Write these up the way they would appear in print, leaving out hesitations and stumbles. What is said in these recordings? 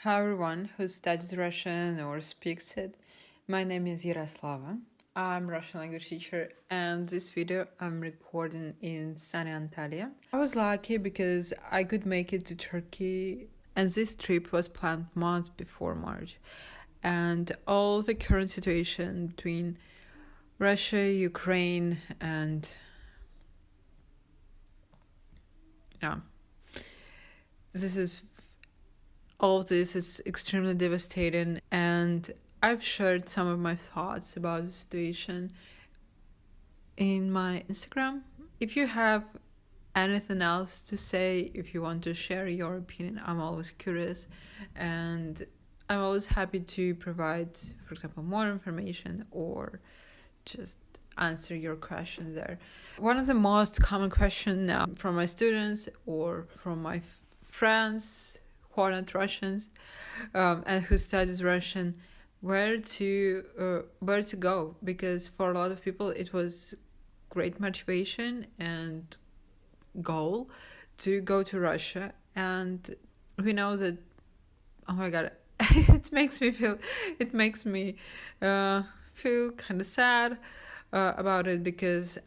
Hi everyone who studies Russian or speaks it. My name is Yaroslava. I'm Russian language teacher, and this video I'm recording in sunny Antalya. I was lucky because I could make it to Turkey, and this trip was planned months before March. And all the current situation between Russia, Ukraine, and all of this is extremely devastating, and I've shared some of my thoughts about the situation in my Instagram. If you have anything else to say, if you want to share your opinion, I'm always curious, and I'm always happy to provide, for example, more information or just answer your questions there. One of the most common questions now from my students or from my friends who are not Russians and who studies Russian, where to go, because for a lot of people it was great motivation and goal to go to Russia, and we know that, oh my god, it makes me feel kind of sad about it, because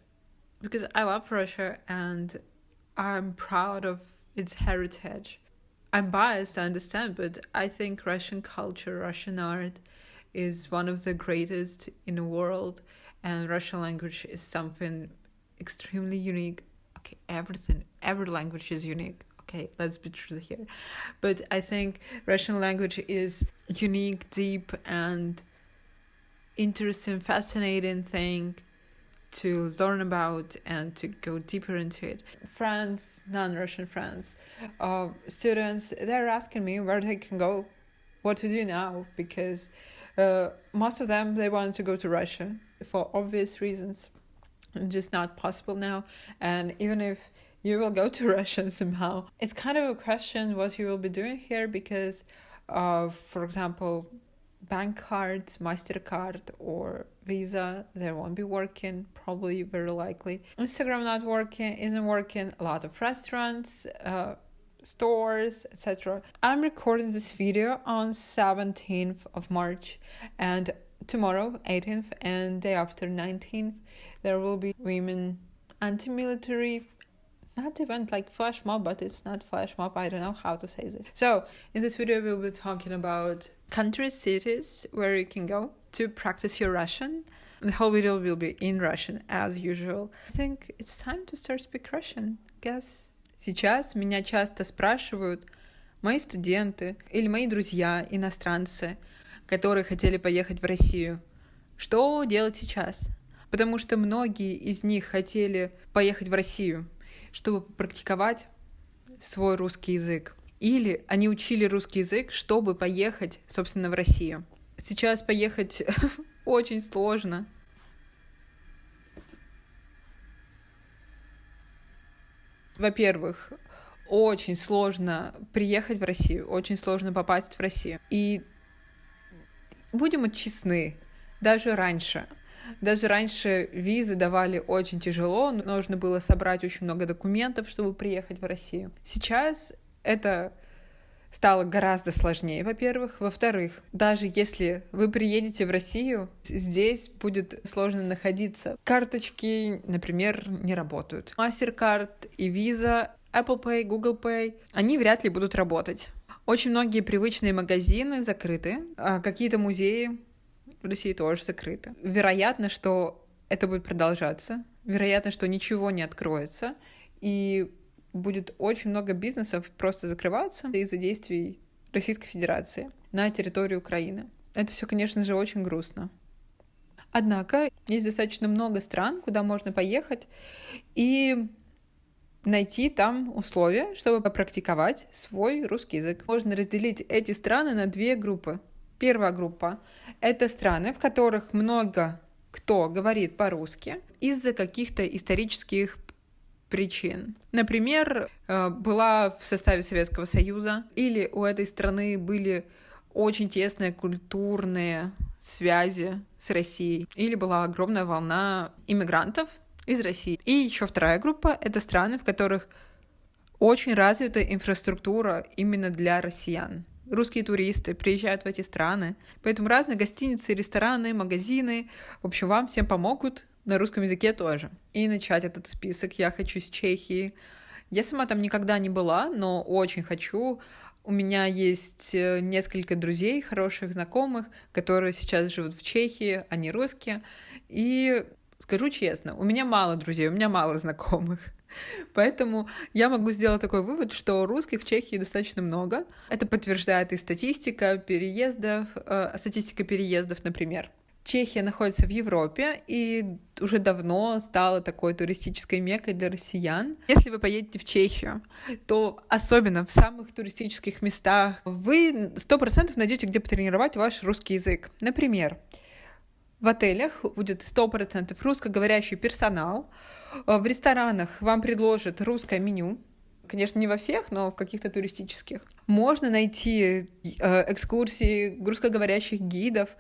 I love Russia and I'm proud of its heritage. I'm biased, I understand, but I think Russian culture, Russian art is one of the greatest in the world, and Russian language is something extremely unique. Okay, every language is unique. Okay, let's be true here. But I think Russian language is unique, deep, and interesting, fascinating thing to learn about and to go deeper into it. Friends, non-Russian friends, students, they're asking me where they can go, what to do now, because most of them, they want to go to Russia for obvious reasons. It's just not possible now. And even if you will go to Russia somehow, it's kind of a question what you will be doing here, because for example, bank cards, MasterCard or Visa, they won't be working, probably, very likely. Instagram isn't working. A lot of restaurants, stores, etc. I'm recording this video on 17th of March, and tomorrow, 18th, and day after, 19th, there will be women anti-military, not event like flash mob, but it's not flash mob, I don't know how to say this. So in this video we'll be talking about countries, cities where you can go to practice your Russian. The whole video will be in Russian as usual. I think it's time to start speak Russian, I guess. Сейчас меня часто спрашивают мои студенты или мои друзья, иностранцы, которые хотели поехать в Россию, что делать сейчас? Потому что многие из них хотели поехать в Россию, чтобы практиковать свой русский язык. Или они учили русский язык, чтобы поехать, собственно, в Россию. Сейчас поехать очень сложно. Во-первых, очень сложно приехать в Россию, очень сложно попасть в Россию. И будем честны, даже раньше визы давали очень тяжело, нужно было собрать очень много документов, чтобы приехать в Россию. Сейчас это стало гораздо сложнее, во-первых. Во-вторых, даже если вы приедете в Россию, здесь будет сложно находиться. Карточки, например, не работают. MasterCard и Visa, Apple Pay, Google Pay, они вряд ли будут работать. Очень многие привычные магазины закрыты, а какие-то музеи в России тоже закрыты. Вероятно, что это будет продолжаться. Вероятно, что ничего не откроется. И будет очень много бизнесов просто закрываться из-за действий Российской Федерации на территории Украины. Это все, конечно же, очень грустно. Однако есть достаточно много стран, куда можно поехать и найти там условия, чтобы попрактиковать свой русский язык. Можно разделить эти страны на две группы. Первая группа — это страны, в которых много кто говорит по-русски из-за каких-то исторических причин. Например, была в составе Советского Союза, или у этой страны были очень тесные культурные связи с Россией, или была огромная волна иммигрантов из России. И еще вторая группа — это страны, в которых очень развита инфраструктура именно для россиян. русские туристы приезжают в эти страны. Поэтому разные гостиницы, рестораны, магазины, в общем, вам всем помогут на русском языке тоже. И начать этот список я хочу с Чехии. Я сама там никогда не была, но очень хочу. У меня есть несколько друзей, хороших знакомых, которые сейчас живут в Чехии, они русские. И скажу честно, у меня мало друзей, у меня мало знакомых. Поэтому я могу сделать такой вывод, что русских в Чехии достаточно много. Это подтверждает и статистика переездов, например. Чехия находится в Европе и уже давно стала такой туристической меккой для россиян. Если вы поедете в Чехию, то особенно в самых туристических местах вы 100% найдете, где потренировать ваш русский язык. Например, в отелях будет 100% русскоговорящий персонал, в ресторанах вам предложат русское меню. Конечно, не во всех, но в каких-то туристических. Можно найти экскурсии русскоговорящих гидов.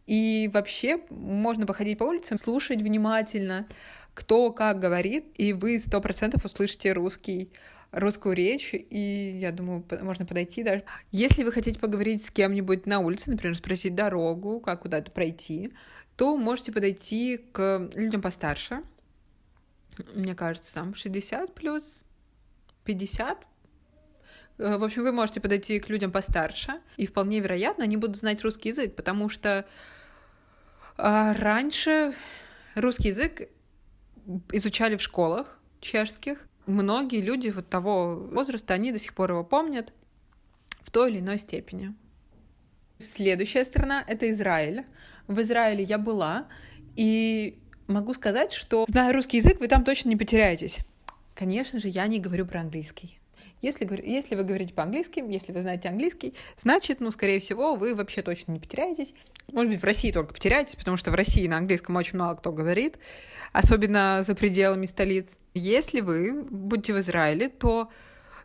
И вообще можно походить по улицам, слушать внимательно, кто как говорит, и вы 100% услышите русскую речь, и, я думаю, можно подойти даже. Если вы хотите поговорить с кем-нибудь на улице, например, спросить дорогу, как куда-то пройти, то можете подойти к людям постарше. Мне кажется, там 60 плюс 50. В общем, вы можете подойти к людям постарше, и вполне вероятно, они будут знать русский язык, потому что раньше русский язык изучали в школах чешских. Многие люди вот того возраста, они до сих пор его помнят в той или иной степени. Следующая страна — это Израиль. В Израиле я была, и могу сказать, что, зная русский язык, вы там точно не потеряетесь. Конечно же, я не говорю про английский. Если вы говорите по-английски, если вы знаете английский, значит, скорее всего, вы вообще точно не потеряетесь. Может быть, в России только потеряетесь, потому что в России на английском очень мало кто говорит, особенно за пределами столиц. Если вы будете в Израиле, то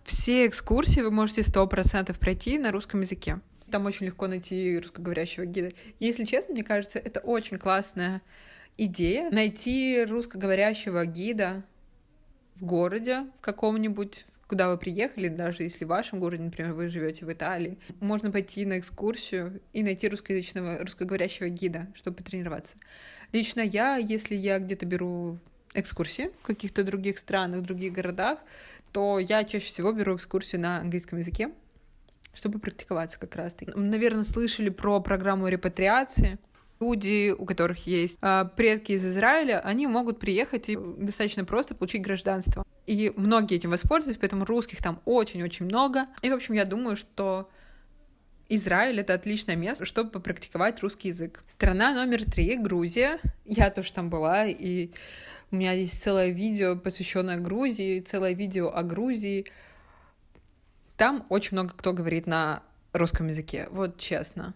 все экскурсии вы можете 100% пройти на русском языке. Там очень легко найти русскоговорящего гида. Если честно, мне кажется, это очень классная идея — найти русскоговорящего гида в городе в каком-нибудь, куда вы приехали, даже если в вашем городе, например, вы живете в Италии, можно пойти на экскурсию и найти русскоговорящего гида, чтобы потренироваться. Лично если я где-то беру экскурсии в каких-то других странах, в других городах, то я чаще всего беру экскурсию на английском языке, чтобы практиковаться как раз-таки. Наверное, слышали про программу репатриации. Люди, у которых есть предки из Израиля, они могут приехать и достаточно просто получить гражданство. И многие этим воспользуются, поэтому русских там очень-очень много. И, в общем, я думаю, что Израиль — это отличное место, чтобы попрактиковать русский язык. Страна номер 3 — Грузия. Я тоже там была, и у меня есть целое видео, посвященное Грузии, целое видео о Грузии. Там очень много кто говорит на русском языке, вот честно.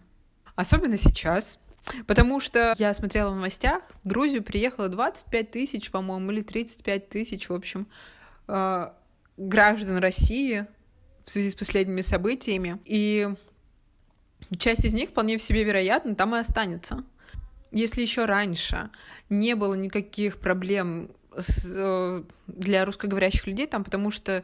Особенно сейчас. Потому что я смотрела в новостях, в Грузию приехало 25 тысяч, по-моему, или 35 тысяч, в общем, граждан России в связи с последними событиями. И часть из них, вполне себе вероятно, там и останется. Если еще раньше не было никаких проблем для русскоговорящих людей там, потому что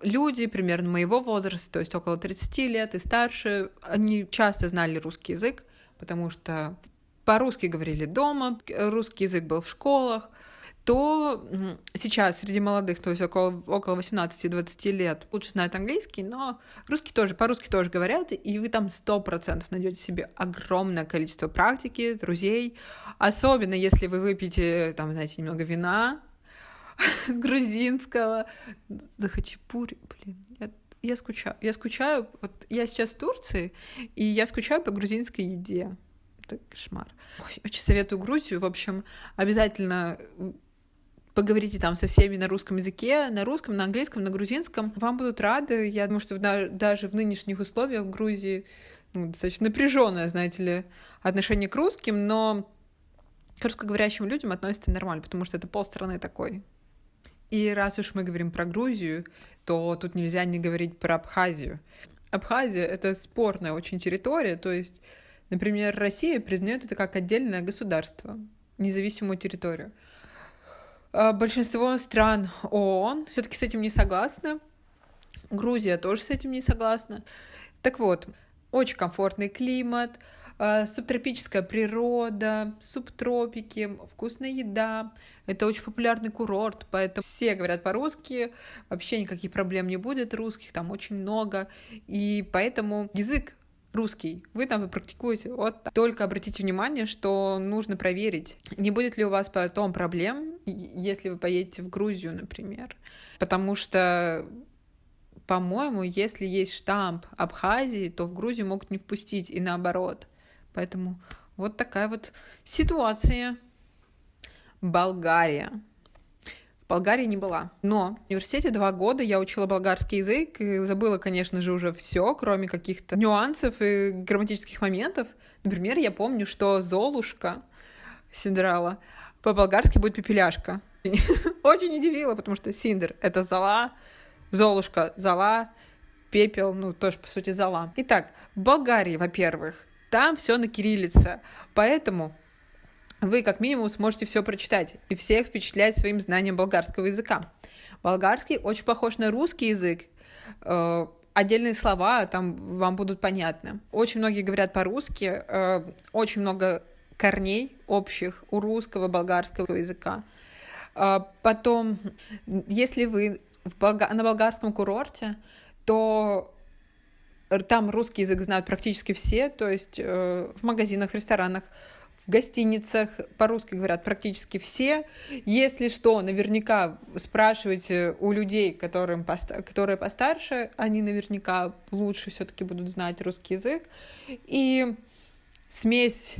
люди примерно моего возраста, то есть около 30 лет и старше, они часто знали русский язык, потому что по-русски говорили дома, русский язык был в школах, то сейчас среди молодых, то есть около 18-20 лет, лучше знают английский, но по-русски тоже говорят, и вы там 100% найдете себе огромное количество практики, друзей, особенно если вы выпьете, там, знаете, немного вина грузинского, захачапури, я скучаю, вот я сейчас в Турции, и я скучаю по грузинской еде. Это кошмар. Очень советую Грузию, в общем, обязательно поговорите там со всеми на русском языке, на русском, на английском, на грузинском. Вам будут рады. Я думаю, что даже в нынешних условиях в Грузии достаточно напряженное, знаете ли, отношение к русским, но к русскоговорящим людям относятся нормально, потому что это полстраны такой. И раз уж мы говорим про Грузию, то тут нельзя не говорить про Абхазию. Абхазия — это спорная очень территория, то есть, например, Россия признает это как отдельное государство, независимую территорию. Большинство стран ООН все-таки с этим не согласны. Грузия тоже с этим не согласна. Так вот, очень комфортный климат, субтропическая природа, субтропики, вкусная еда. Это очень популярный курорт, поэтому все говорят по-русски, вообще никаких проблем не будет русских, там очень много. И поэтому язык русский вы там и практикуете. Вот так. Только обратите внимание, что нужно проверить, не будет ли у вас потом проблем, если вы поедете в Грузию, например. Потому что, по-моему, если есть штамп Абхазии, то в Грузию могут не впустить, и наоборот. Поэтому вот такая вот ситуация. Болгария. В Болгарии не была. Но в университете 2 года я учила болгарский язык и забыла, конечно же, уже все, кроме каких-то нюансов и грамматических моментов. Например, я помню, что Золушка Синдрелла по-болгарски будет пепеляшка. Очень удивило, потому что Синдер — это зола, Золушка — зола, пепел, ну, тоже, по сути, зола. Итак, в Болгарии, во-первых, там все на кириллице, поэтому вы как минимум сможете все прочитать и всех впечатлять своим знанием болгарского языка. Болгарский очень похож на русский язык. Отдельные слова там вам будут понятны. Очень многие говорят по-русски, очень много корней общих у русского, болгарского языка. Потом, если вы на болгарском курорте, то там русский язык знают практически все, то есть в магазинах, в ресторанах, в гостиницах по-русски говорят практически все. Если что, наверняка спрашивайте у людей, которые постарше, они наверняка лучше все-таки будут знать русский язык. И смесь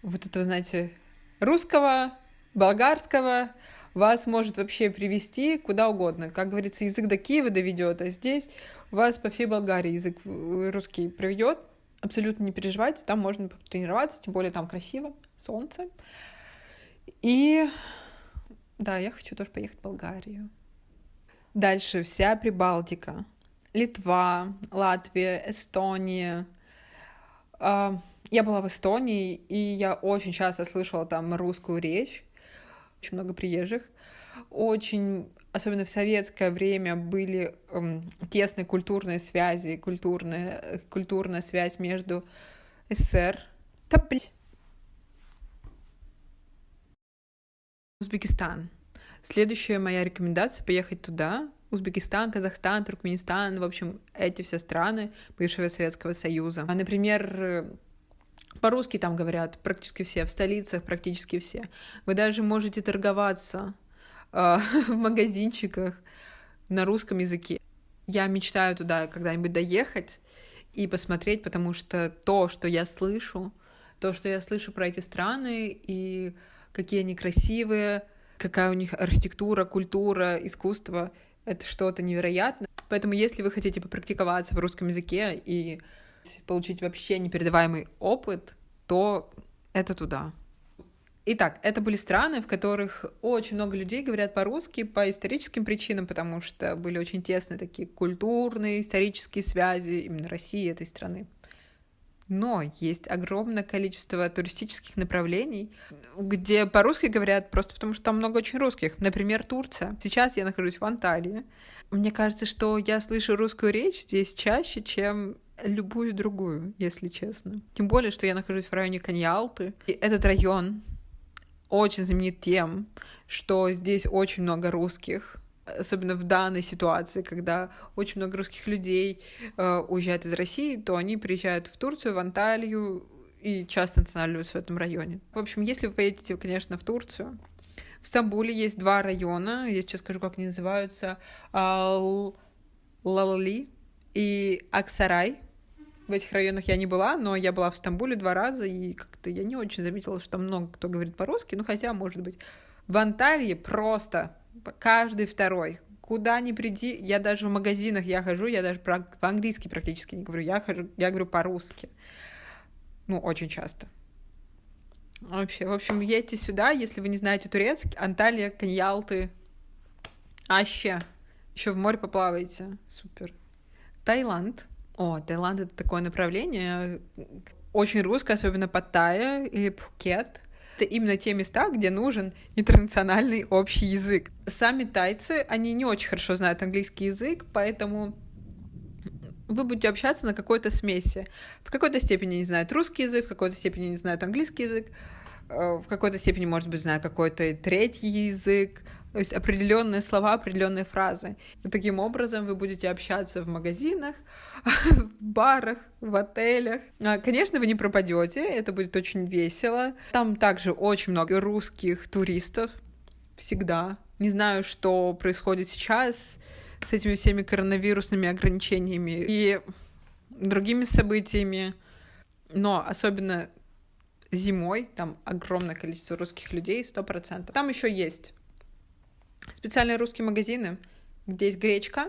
вот этого, знаете, русского, болгарского вас может вообще привести куда угодно. Как говорится, язык до Киева доведет, а здесь вас по всей Болгарии язык русский проведет. Абсолютно не переживайте, там можно потренироваться, тем более там красиво, солнце. И да, я хочу тоже поехать в Болгарию. Дальше вся Прибалтика. Литва, Латвия, Эстония. Я была в Эстонии, и я очень часто слышала там русскую речь. Очень много приезжих. Очень, особенно в советское время, были тесные культурные связи, культурная связь между СССР. Узбекистан. Следующая моя рекомендация — поехать туда. Узбекистан, Казахстан, Туркменистан, в общем, эти все страны бывшего Советского Союза. Например, по-русски там говорят практически все, в столицах практически все. Вы даже можете торговаться в магазинчиках на русском языке. Я мечтаю туда когда-нибудь доехать и посмотреть, потому что то, что я слышу про эти страны и какие они красивые, какая у них архитектура, культура, искусство, это что-то невероятное. Поэтому если вы хотите попрактиковаться в русском языке и получить вообще непередаваемый опыт, то это туда. Итак, это были страны, в которых очень много людей говорят по-русски по историческим причинам, потому что были очень тесные такие культурные, исторические связи именно России, этой страны. Но есть огромное количество туристических направлений, где по-русски говорят просто потому, что там много очень русских. Например, Турция. Сейчас я нахожусь в Анталии. Мне кажется, что я слышу русскую речь здесь чаще, чем любую другую, если честно. Тем более, что я нахожусь в районе Коньялты. И этот район очень знаменит тем, что здесь очень много русских, особенно в данной ситуации, когда очень много русских людей уезжают из России, то они приезжают в Турцию, в Анталию и часто останавливаются в этом районе. В общем, если вы поедете, конечно, в Турцию, в Стамбуле есть 2 района, я сейчас скажу, как они называются, Лалали и Аксарай. В этих районах я не была, но я была в Стамбуле 2 раза, и как-то я не очень заметила, что там много кто говорит по-русски, ну хотя, может быть. В Анталии просто каждый второй. Куда ни приди, я даже в магазинах я хожу, я даже по-английски практически не говорю, я говорю по-русски. Ну, очень часто. Вообще, в общем, едьте сюда, если вы не знаете турецкий. Анталия, Коньялты, Аще. Еще в море поплаваете. Супер. Таиланд. Таиланд — это такое направление, очень русское, особенно Паттайя или Пхукет. Это именно те места, где нужен интернациональный общий язык. Сами тайцы, они не очень хорошо знают английский язык, поэтому вы будете общаться на какой-то смеси. В какой-то степени они знают русский язык, в какой-то степени они знают английский язык, в какой-то степени, может быть, знают какой-то третий язык, то есть определенные слова, определенные фразы. И таким образом вы будете общаться в магазинах, в барах, в отелях. Конечно, вы не пропадете, это будет очень весело. Там также очень много русских туристов, всегда. Не знаю, что происходит сейчас с этими всеми коронавирусными ограничениями и другими событиями, но особенно зимой там огромное количество русских людей, 100%. Там еще есть специальные русские магазины, где есть гречка,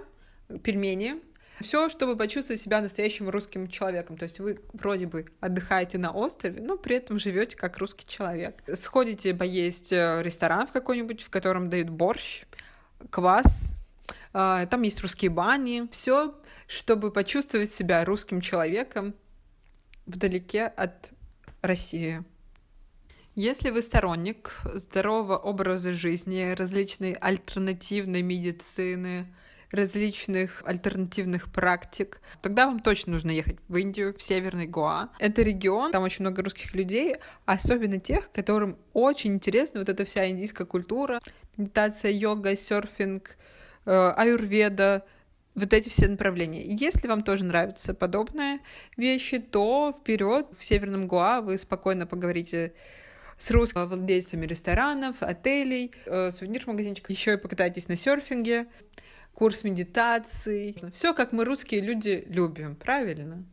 пельмени, все, чтобы почувствовать себя настоящим русским человеком. То есть вы вроде бы отдыхаете на острове, но при этом живете как русский человек. Сходите поесть в ресторан в какой-нибудь, в котором дают борщ, квас, там есть русские бани. Все, чтобы почувствовать себя русским человеком вдалеке от России. Если вы сторонник здорового образа жизни, различной альтернативной медицины, различных альтернативных практик, тогда вам точно нужно ехать в Индию, в Северный Гоа. Это регион, там очень много русских людей, особенно тех, которым очень интересна вот эта вся индийская культура, медитация, йога, серфинг, аюрведа, вот эти все направления. И если вам тоже нравятся подобные вещи, то вперед в Северном Гоа вы спокойно поговорите с русскими владельцами ресторанов, отелей, сувенирных магазинчиков, еще и покатайтесь на серфинге, курс медитации. Все, как мы, русские люди, любим, правильно?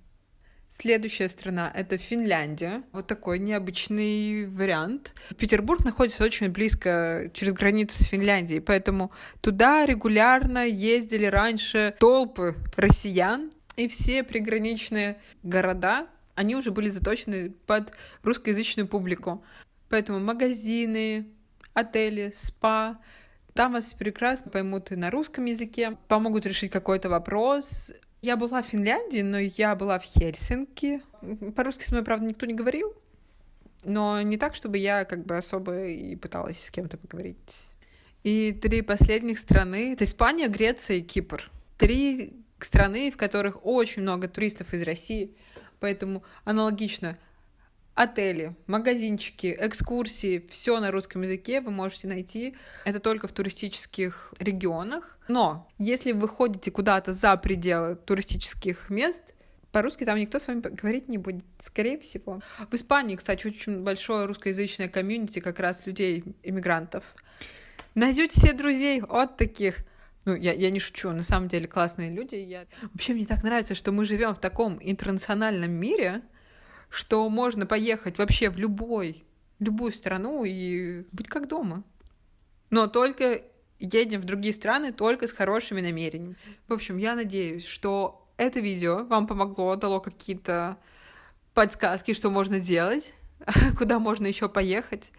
Следующая страна — это Финляндия. Вот такой необычный вариант. Петербург находится очень близко через границу с Финляндией, поэтому туда регулярно ездили раньше толпы россиян, и все приграничные города, они уже были заточены под русскоязычную публику. Поэтому магазины, отели, спа, там вас прекрасно поймут и на русском языке, помогут решить какой-то вопрос. Я была в Финляндии, но я была в Хельсинки. По-русски со мной, правда, никто не говорил, но не так, чтобы я как бы особо и пыталась с кем-то поговорить. И 3 последних страны — это Испания, Греция и Кипр. 3 страны, в которых очень много туристов из России, поэтому аналогично отели, магазинчики, экскурсии, все на русском языке вы можете найти. Это только в туристических регионах. Но если вы ходите куда-то за пределы туристических мест, по-русски там никто с вами говорить не будет, скорее всего. В Испании, кстати, очень большое русскоязычное комьюнити как раз людей-иммигрантов. Найдете себе друзей от таких. Ну, я не шучу, на самом деле классные люди. Вообще, мне так нравится, что мы живем в таком интернациональном мире, что можно поехать вообще в любую страну и быть как дома. Но только едем в другие страны только с хорошими намерениями. В общем, я надеюсь, что это видео вам помогло, дало какие-то подсказки, что можно делать, куда можно еще поехать.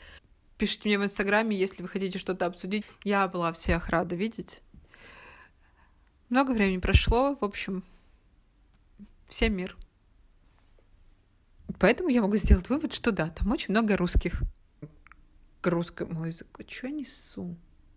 Пишите мне в Инстаграме, если вы хотите что-то обсудить. Я была всех рада видеть. Много времени прошло, в общем, всем мир. Поэтому я могу сделать вывод, что да, там очень много русских. К русскому языку. Чё я несу?